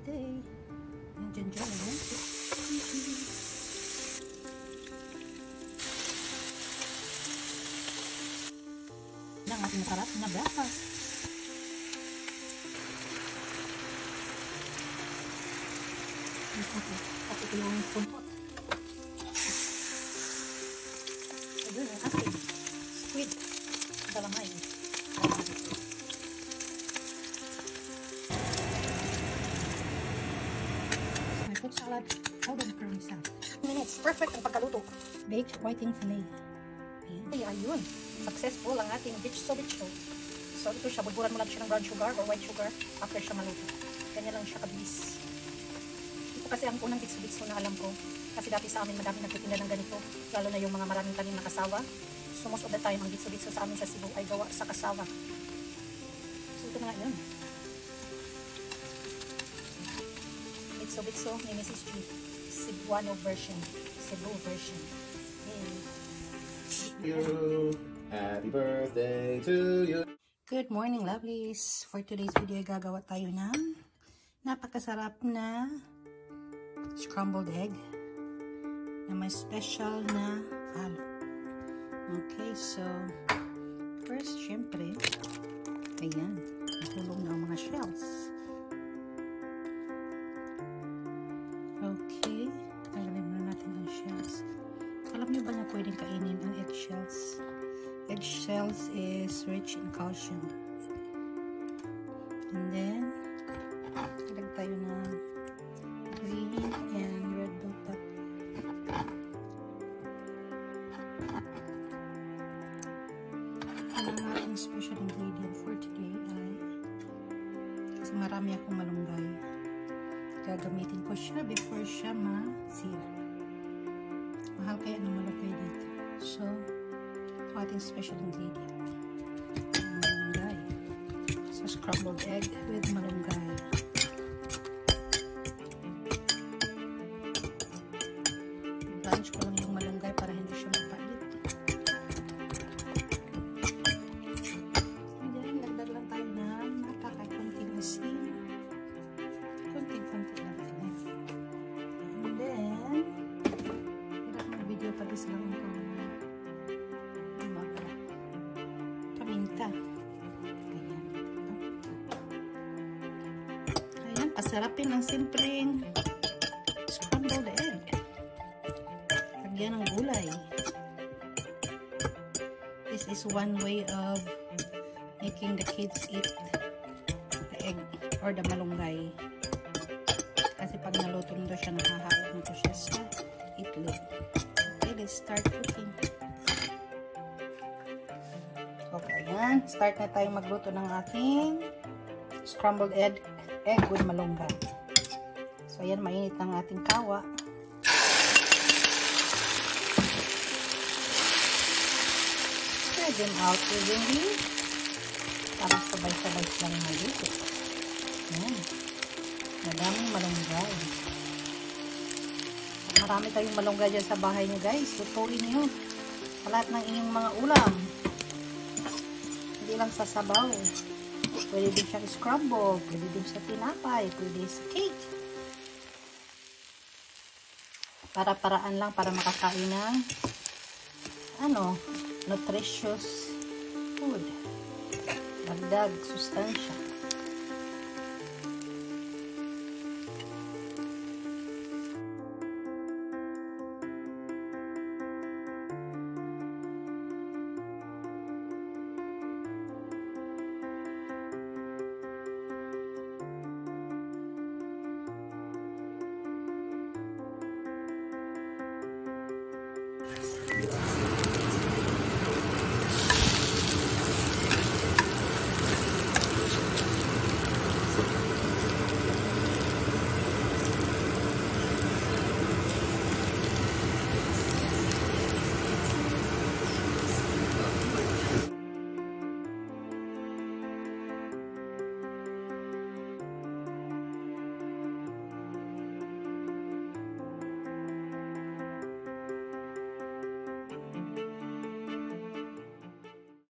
birthday. Nandiyan dyan, ano? Ang ating masarap na breakfast. At ito yung pumpot. Ayun, yung ating squid. Dalamay. My fruit salad. Hold on for myself. 2 minutes. Perfect ang pagkaluto. Baked whiting fillet. Ayun. Successful ang ating bitso. So ito siya. Buburan mo lang siya ng brown sugar or white sugar after siya maluto. Ganyan lang siya kabilis. Ito kasi ang unang bitso na alam ko. Kasi dati sa amin madami nagtitinda ng ganito. Lalo na yung mga maraming tanim na kasawa. So most of the time ang bitso sa amin sa Cebu ay gawa sa kasawa. So ito na nga yun. Bitso ni Mrs. G. Cebuano version. Cebu version. Happy birthday to you. Good morning, lovelies. For today's video, gagawa tayo ng napakasarap na scrambled egg na may special na halo. Okay, so first, syempre, ayan, nahulog na ang mga shells. Okay, tanggalin muna natin ang shells. Alam niyo ba na pwedeng kainin ang eggshells? Eggshells is rich in calcium. And then, ilag tayo ng green and red bell pepper. Ang ating special ingredient for today ay, kasi marami akong malunggay, gagamitin ko siya before siya masira. Mahal kaya ng malunggay dito. So, ito ating special ingredient. Malunggay. So, scrambled egg with malunggay. Blanch ko lang yung malunggay para hindi siya magpait. And then, lagdag lang tayo ng napakakunting asin. Kunting-kunti lang. And then, video pa rin lang ang paminta. Ayan, pasarapin ang simpleng scrambled egg. Lagyan ng gulay. This is one way of making the kids eat the egg or the malunggay. Kasi pag naluto nito siya, nakahawag nito siya sa itlog. Let's start cooking. Okay, ayan. Start na tayong magluto ng ating scrambled egg with malunggay. So, ayan, mainit ang ating kawa. Spread them out evenly. Para sabay-sabay lang maluto. Ayan. Madaming malunggay. Marami kayong malunggay dyan sa bahay nyo, guys. Lutuin nyo sa lahat ng inyong mga ulam. Hindi lang sa sabaw. Pwede din siyang scramble. Pwede din sa tinapay. Pwede sa cake. Para-paraan lang para makakain ng nutritious food. Dagdag sustansya.